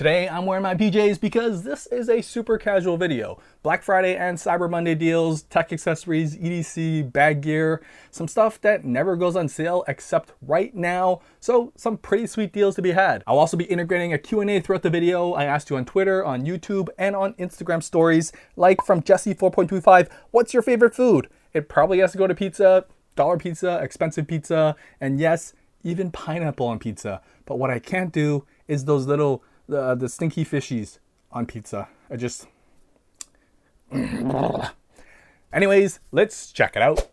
Today I'm wearing my PJs because this is a super casual video. Black Friday and Cyber Monday deals, tech accessories, EDC, bag gear, some stuff that never goes on sale except right now. So some pretty sweet deals to be had. I'll also be integrating a Q&A throughout the video. I asked you on Twitter, on YouTube, and on Instagram stories, like from Jesse 4.25, what's your favorite food? It probably has to go to pizza, dollar pizza, expensive pizza, and yes, even pineapple on pizza. But what I can't do is those little the stinky fishies on pizza. I just... Anyways, let's check it out.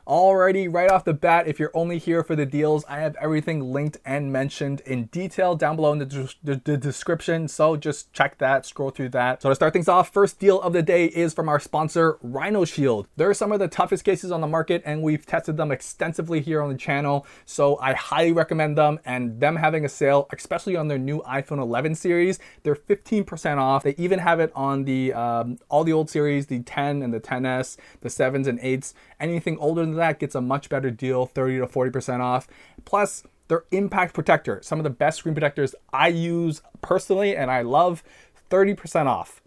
Alrighty, right off the bat, if you're only here for the deals, I have everything linked and mentioned in detail down below in the description, so just check that, scroll through that. So to start things off, first deal of the day is from our sponsor, Rhino Shield. They're some of the toughest cases on the market, and we've tested them extensively here on the channel, so I highly recommend them, and them having a sale, especially on their new iPhone 11 series, they're 15% off. They even have it on the all the old series, the 10 and the 10S, the 7s and 8s. Anything older than that gets a much better deal, 30 to 40% off. Plus, their impact protector, some of the best screen protectors I use personally and I love, 30% off.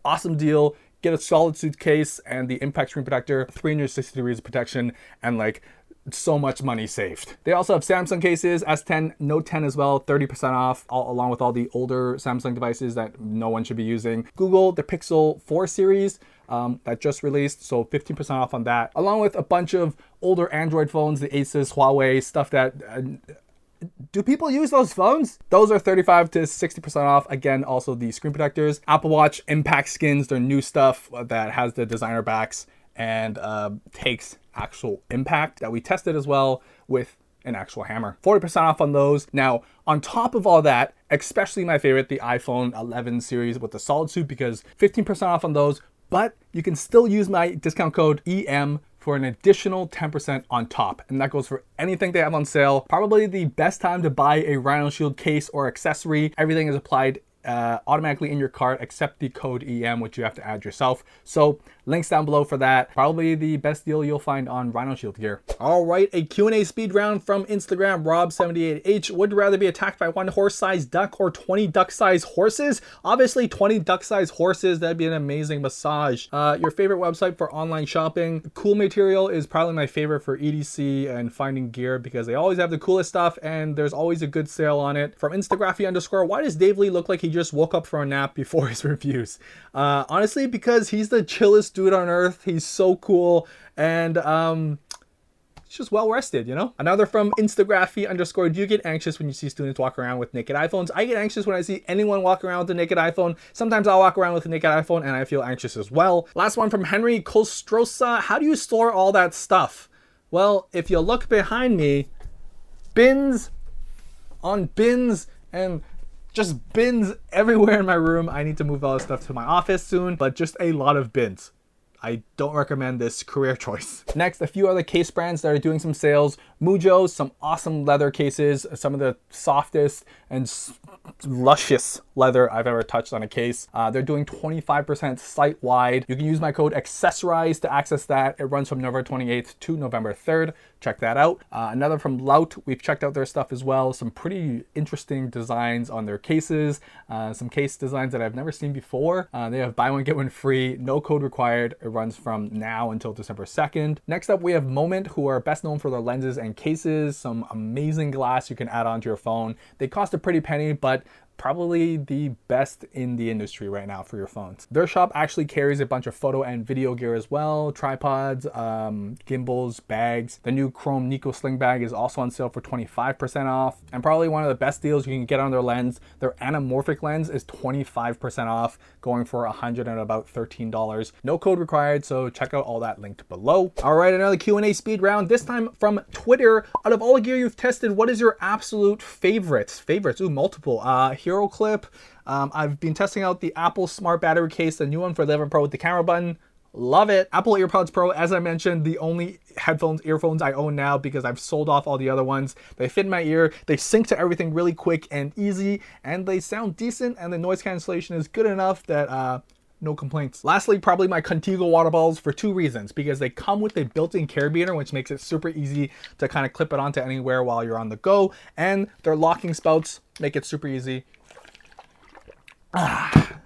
Awesome deal. Get a solid suitcase and the impact screen protector, 360 degrees of protection, and like so much money saved. They also have Samsung cases, S10, Note 10 as well, 30% off, along with all the older Samsung devices that no one should be using. Google, the Pixel 4 series that just released, so 15% off on that, along with a bunch of older Android phones, the Asus, Huawei, stuff that... do people use those phones? Those are 35 to 60% off. Again, also the screen protectors. Apple Watch Impact Skins, their new stuff that has the designer backs and takes actual impact that we tested as well with an actual hammer. 40% off on those. Now, on top of all that, especially my favorite, the iPhone 11 series with the solid suit, because 15% off on those, but you can still use my discount code EM for an additional 10% on top. And that goes for anything they have on sale. Probably the best time to buy a Rhino Shield case or accessory. Everything is applied automatically in your cart except the code EM, which you have to add yourself. So links down below for that. Probably the best deal you'll find on Rhino Shield gear. All right, a Q&A speed round from Instagram, Rob78H. Would you rather be attacked by 1 horse-sized duck or 20 duck-sized horses? Obviously 20 duck-sized horses, that'd be an amazing massage. Your favorite website for online shopping? Cool Material is probably my favorite for EDC and finding gear because they always have the coolest stuff and there's always a good sale on it. From Instagraphy_, why does Dave Lee look like he just woke up from a nap before his reviews? Honestly, because he's the chillest dude on earth. He's so cool and he's just well rested, you know? Another from Instagraphy_, do you get anxious when you see students walk around with naked iPhones? I get anxious when I see anyone walk around with a naked iPhone. Sometimes I'll walk around with a naked iPhone and I feel anxious as well. Last one from Henry Kostrosa, how do you store all that stuff? Well, if you look behind me, bins on bins and just bins everywhere in my room. I need to move all this stuff to my office soon, but just a lot of bins. I don't recommend this career choice. Next, a few other case brands that are doing some sales. Mujo, some awesome leather cases, some of the softest and luscious leather I've ever touched on a case. They're doing 25% site-wide. You can use my code ACCESSORIZE to access that. It runs from November 28th to November 3rd. Check that out. Another from Lout. We've checked out their stuff as well. Some pretty interesting designs on their cases. Some case designs that I've never seen before. They have buy one, get one free, no code required. It runs from now until December 2nd. Next up, we have Moment, who are best known for their lenses and cases. Some amazing glass you can add onto your phone. They cost a pretty penny, but probably the best in the industry right now for your phones. Their shop actually carries a bunch of photo and video gear as well, tripods, gimbals, bags. The new Chrome Nico sling bag is also on sale for 25% off, and probably one of the best deals you can get on their lens. Their anamorphic lens is 25% off, going for $100 and about $13. No code required, so check out all that linked below. All right, another Q&A speed round, this time from Twitter. Out of all the gear you've tested, what is your absolute favorites? Ooh, multiple. Hero Clip. I've been testing out the Apple Smart Battery Case, the new one for the 11 Pro with the camera button. Love it. Apple AirPods Pro, as I mentioned, the only earphones I own now because I've sold off all the other ones. They fit in my ear, they sync to everything really quick and easy, and they sound decent, and the noise cancellation is good enough that no complaints. Lastly, probably my Contigo water bottles for 2 reasons. Because they come with a built-in carabiner, which makes it super easy to kind of clip it onto anywhere while you're on the go. And their locking spouts Make it super easy.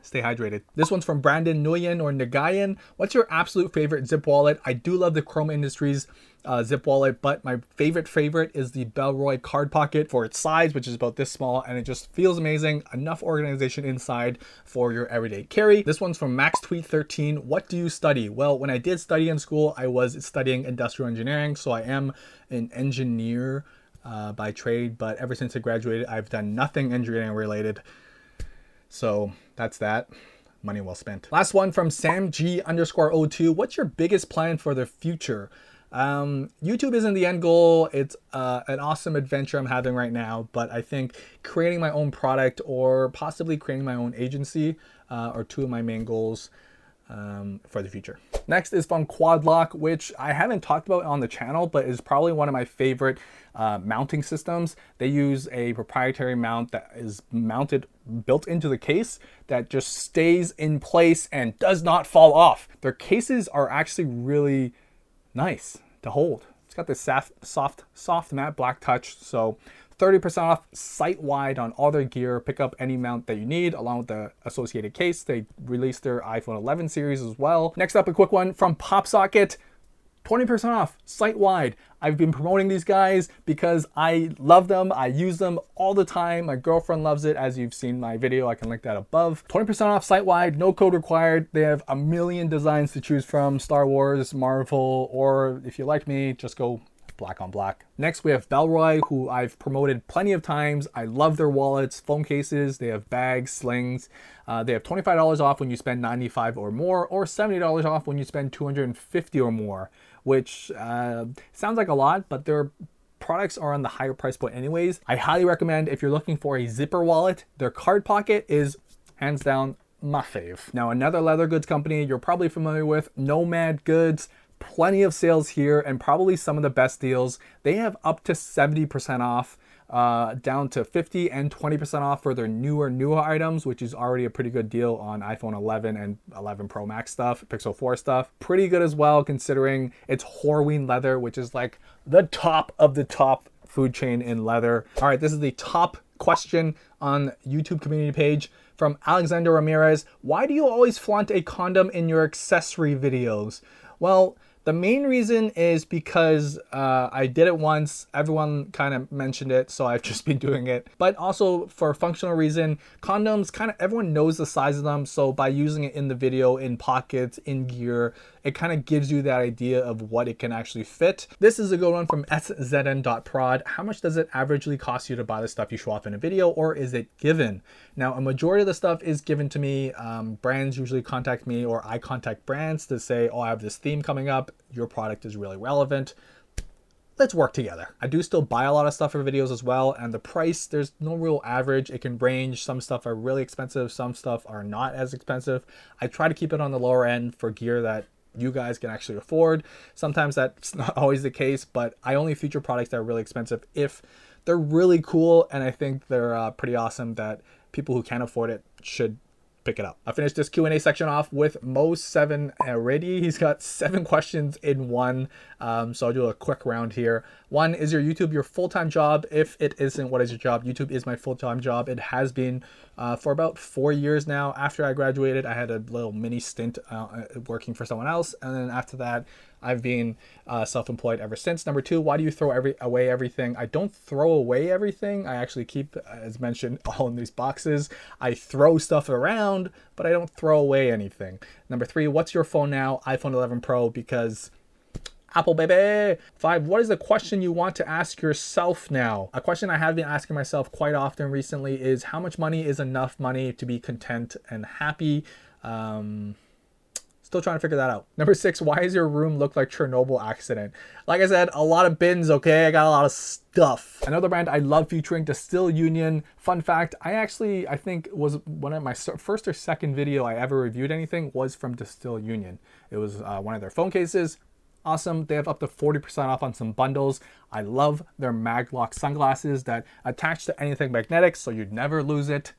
Stay hydrated. This one's from Brandon Nguyen or Nagayan. What's your absolute favorite zip wallet? I do love the Chrome Industries zip wallet, but my favorite is the Bellroy Card Pocket for its size, which is about this small, and it just feels amazing. Enough organization inside for your everyday carry. This one's from MaxTweet13. What do you study? Well, when I did study in school, I was studying industrial engineering, so I am an engineer by trade, but ever since I graduated, I've done nothing engineering related. So that's that. Money well spent. Last one from SamG_02. What's your biggest plan for the future? YouTube isn't the end goal. It's an awesome adventure I'm having right now, but I think creating my own product or possibly creating my own agency are two of my main goals for the future. Next is from Quadlock, which I haven't talked about on the channel, but is probably one of my favorite mounting systems. They use a proprietary mount that is built into the case that just stays in place and does not fall off. Their cases are actually really nice to hold. It's got this soft matte black touch, so 30% off site-wide on all their gear. Pick up any mount that you need along with the associated case. They released their iPhone 11 series as well. Next up, a quick one from PopSocket. 20% off site-wide. I've been promoting these guys because I love them. I use them all the time. My girlfriend loves it, as you've seen my video. I can link that above. 20% off site-wide, no code required. They have a million designs to choose from. Star Wars, Marvel, or if you like me, just go black on black. Next, we have Bellroy, who I've promoted plenty of times. I love their wallets, phone cases. They have bags, slings. They have $25 off when you spend $95 or more, or $70 off when you spend $250 or more, which sounds like a lot, but their products are on the higher price point anyways. I highly recommend if you're looking for a zipper wallet, their Card Pocket is hands down my fave. Now, another leather goods company you're probably familiar with, Nomad Goods. Plenty of sales here and probably some of the best deals. They have up to 70% off, down to 50 and 20% off for their newer items, which is already a pretty good deal on iPhone 11 and 11 Pro Max stuff, Pixel 4 stuff. Pretty good as well, considering it's Horween leather, which is like the top of the top food chain in leather. All right, this is the top question on YouTube community page from Alexander Ramirez. Why do you always flaunt a condom in your accessory videos? Well, the main reason is because I did it once, everyone kind of mentioned it, so I've just been doing it. But also for a functional reason, condoms, kind of everyone knows the size of them, so by using it in the video, in pockets, in gear, it kind of gives you that idea of what it can actually fit. This is a good one from szn.prod. How much does it averagely cost you to buy the stuff you show off in a video, or is it given? Now, a majority of the stuff is given to me. Brands usually contact me, or I contact brands to say, oh, I have this theme coming up. Your product is really relevant. Let's work together. I do still buy a lot of stuff for videos as well, and the price, there's no real average. It can range. Some stuff are really expensive, some stuff are not as expensive. I try to keep it on the lower end for gear that you guys can actually afford. Sometimes that's not always the case, but I only feature products that are really expensive if they're really cool, and I think they're pretty awesome that people who can't afford it should pick it up. I finished this Q&A section off with Mo7 already. He's got 7 questions in one, so I'll do a quick round here. One, is your YouTube your full-time job? If it isn't, what is your job? YouTube is my full-time job. It has been for about 4 years now. After I graduated, I had a little mini stint working for someone else, and then after that, I've been self-employed ever since. Number 2, why do you throw away everything? I don't throw away everything. I actually keep, as mentioned, all in these boxes. I throw stuff around, but I don't throw away anything. Number 3, what's your phone now? iPhone 11 Pro, because Apple, baby. 5, what is the question you want to ask yourself now? A question I have been asking myself quite often recently is, how much money is enough money to be content and happy? Still trying to figure that out. Number 6, why does your room look like Chernobyl accident? Like I said, a lot of bins, okay? I got a lot of stuff. Another brand I love featuring, Distill Union. Fun fact, I think was one of my first or second video I ever reviewed anything was from Distill Union. It was one of their phone cases. Awesome. They have up to 40% off on some bundles. I love their Maglock sunglasses that attach to anything magnetic, so you'd never lose it.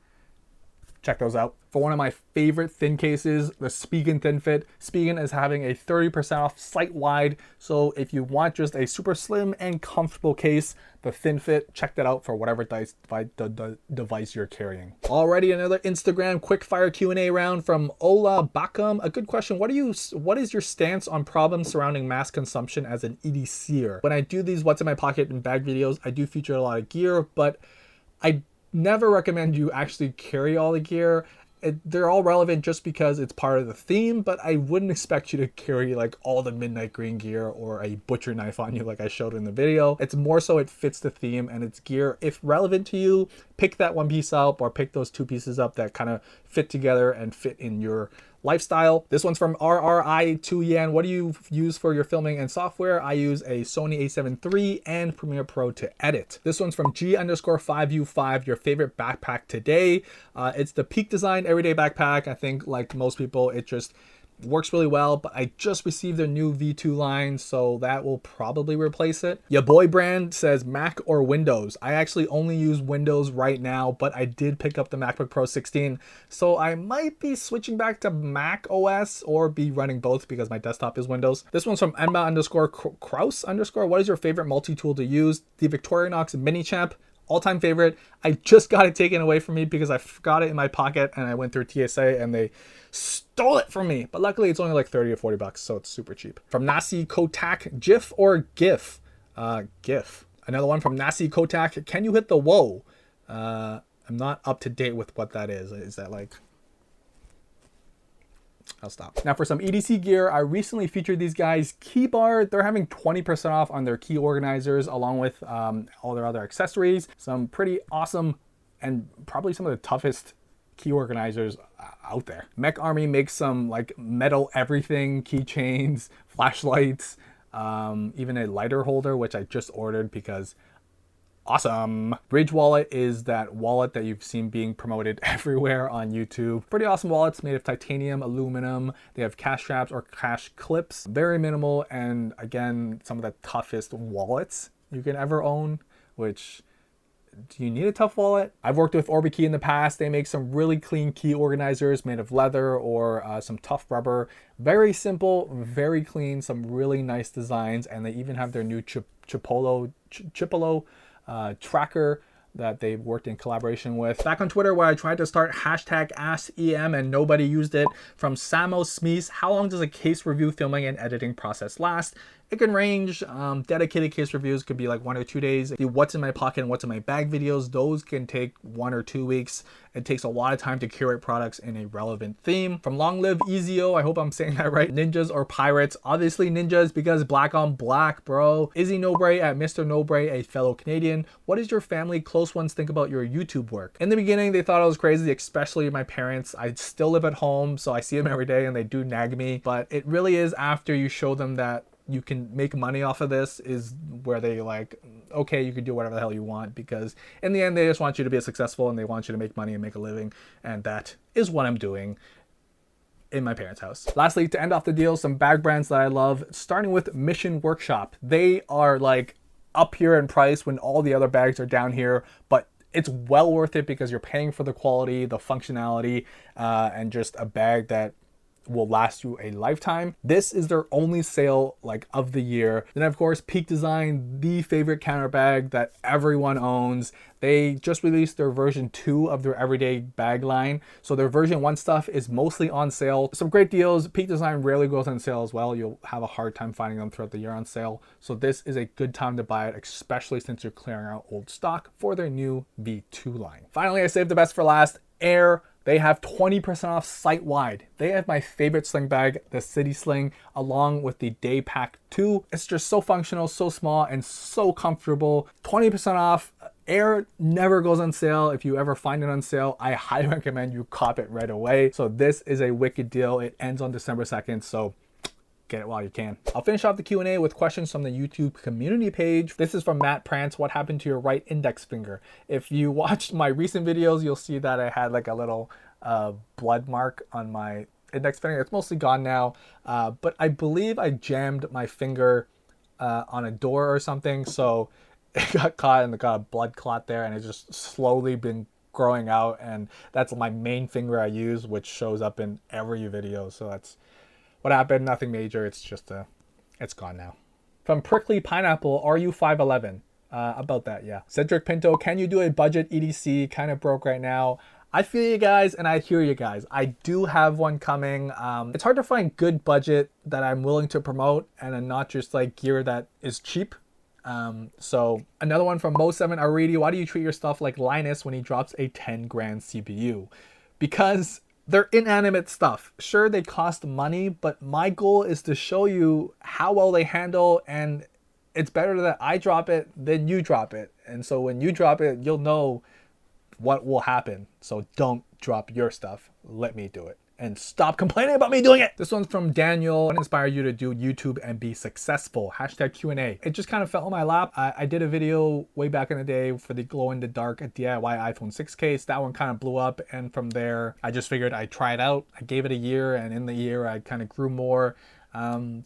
check those out. For one of my favorite thin cases, the Spigen Thin Fit. Spigen is having a 30% off site-wide, so if you want just a super slim and comfortable case, the Thin Fit, check that out for whatever device you're carrying. Alrighty, another Instagram quick-fire Q&A round from Ola Bakam. A good question. What is your stance on problems surrounding mass consumption as an EDCer? When I do these what's in my pocket and bag videos, I do feature a lot of gear, but I never recommend you actually carry all the gear. They're all relevant just because it's part of the theme, but I wouldn't expect you to carry like all the midnight green gear or a butcher knife on you like I showed in the video. It's more so it fits the theme and it's gear. If relevant to you, pick that one piece up or pick those two pieces up that kind of fit together and fit in your lifestyle. This one's from RRI2Yan. What do you use for your filming and software? I use a Sony a7 III and Premiere Pro to edit. This one's from G_5U5. Your favorite backpack today? It's the Peak Design Everyday Backpack. I think like most people, it just works really well, but I just received their new V2 line, so that will probably replace it. Your boy brand says Mac or Windows. I actually only use Windows right now, but I did pick up the MacBook Pro 16, so I might be switching back to Mac OS or be running both because my desktop is Windows. This one's from Emma_Kraus_. What is your favorite multi-tool to use? The Victorinox Mini Champ. All-time favorite. I just got it taken away from me because I forgot it in my pocket and I went through TSA and they stole it from me. But luckily it's only like 30 or 40 bucks, so it's super cheap. From Nasi Kotak, GIF or GIF? GIF. Another one from Nasi Kotak. Can you hit the whoa? I'm not up to date with what that is. Is that like... I'll stop. Now for some EDC gear, I recently featured these guys, Keybar. They're having 20% off on their key organizers along with all their other accessories. Some pretty awesome and probably some of the toughest key organizers out there. Mech Army makes some like metal everything, keychains, flashlights, even a lighter holder, which I just ordered because awesome. Bridge Wallet is that wallet that you've seen being promoted everywhere on YouTube. Pretty awesome wallets made of titanium, aluminum. They have cash straps or cash clips. Very minimal, and again, some of the toughest wallets you can ever own, which... Do you need a tough wallet? I've worked with OrbiKey in the past. They make some really clean key organizers made of leather or some tough rubber. Very simple, very clean, some really nice designs, and they even have their new Chipolo tracker that they've worked in collaboration with. Back on Twitter where I tried to start hashtag AskEM and nobody used it. From Samos Smees, how long does a case review filming and editing process last? It can range. Dedicated case reviews could be like 1 or 2 days. The what's in my pocket and what's in my bag videos, those can take 1 or 2 weeks. It takes a lot of time to curate products in a relevant theme. From Long Live Ezio, I hope I'm saying that right. Ninjas or pirates? Obviously ninjas because black on black, bro. Izzy Nobre at Mr. Nobre, a fellow Canadian. What does your family, close ones think about your YouTube work? In the beginning, they thought I was crazy, especially my parents. I still live at home, so I see them every day and they do nag me. But it really is after you show them that you can make money off of this is where they like, okay, you can do whatever the hell you want, because in the end, they just want you to be successful and they want you to make money and make a living. And that is what I'm doing in my parents' house. Lastly, to end off the deal, some bag brands that I love, starting with Mission Workshop. They are like up here in price when all the other bags are down here, but it's well worth it because you're paying for the quality, the functionality, and just a bag that will last you a lifetime. This is their only sale like of the year. Then of course, Peak Design, the favorite counter bag that everyone owns. They just released their version 2 of their everyday bag line. So their version 1 stuff is mostly on sale. Some great deals. Peak Design rarely goes on sale as well. You'll have a hard time finding them throughout the year on sale. So this is a good time to buy it, especially since you're clearing out old stock for their new V2 line. Finally, I saved the best for last. Air. They have 20% off site-wide. They have my favorite sling bag, the City Sling, along with the Day Pack 2. It's just so functional, so small, and so comfortable. 20% off. Air never goes on sale. If you ever find it on sale, I highly recommend you cop it right away. So this is a wicked deal. It ends on December 2nd, so get it while you can. I'll finish off the Q&A with questions from the YouTube community page. This is from Matt Prance. What happened to your right index finger? If you watched my recent videos, you'll see that I had like a little blood mark on my index finger. It's mostly gone now, but I believe I jammed my finger on a door or something, so it got caught and it got a blood clot there, and it's just slowly been growing out, and that's my main finger I use, which shows up in every video. So that's what happened. Nothing major. It's just it's gone now. From Prickly Pineapple, are you 5'11"? About that, yeah. Cedric Pinto, can you do a budget EDC? Kind of broke right now. I feel you guys and I hear you guys. I do have one coming. It's hard to find good budget that I'm willing to promote and not just like gear that is cheap. So another one from Mo7 Aridi, why do you treat your stuff like Linus when he drops a 10 grand CPU? Because they're inanimate stuff. Sure, they cost money, but my goal is to show you how well they handle, and it's better that I drop it than you drop it. And so when you drop it, you'll know what will happen. So don't drop your stuff. Let me do it. And stop complaining about me doing it. This one's from Daniel. What inspired you to do YouTube and be successful? Hashtag Q&A. It just kind of fell on my lap. I did a video way back in the day for the glow in the dark DIY iPhone 6 case. That one kind of blew up. And from there, I just figured I'd try it out. I gave it a year, and in the year, I kind of grew more.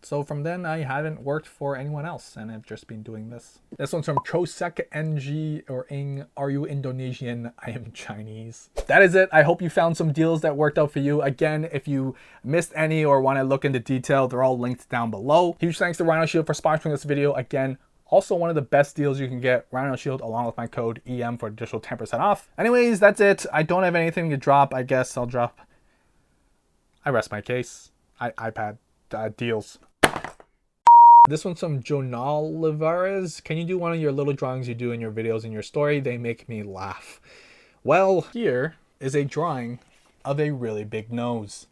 So from then, I haven't worked for anyone else, and I've just been doing this. This one's from Chosek NG or Ing. Are you Indonesian? I am Chinese. That is it. I hope you found some deals that worked out for you. Again, if you missed any or want to look into detail, they're all linked down below. Huge thanks to Rhino Shield for sponsoring this video. Again, also one of the best deals you can get, Rhino Shield, along with my code EM for additional 10% off. Anyways, that's it. I don't have anything to drop. I guess I'll drop. I rest my case. iPad. Deals. This one's from Jonal Livares. Can you do one of your little drawings you do in your videos in your story? They make me laugh. Well, here is a drawing of a really big nose.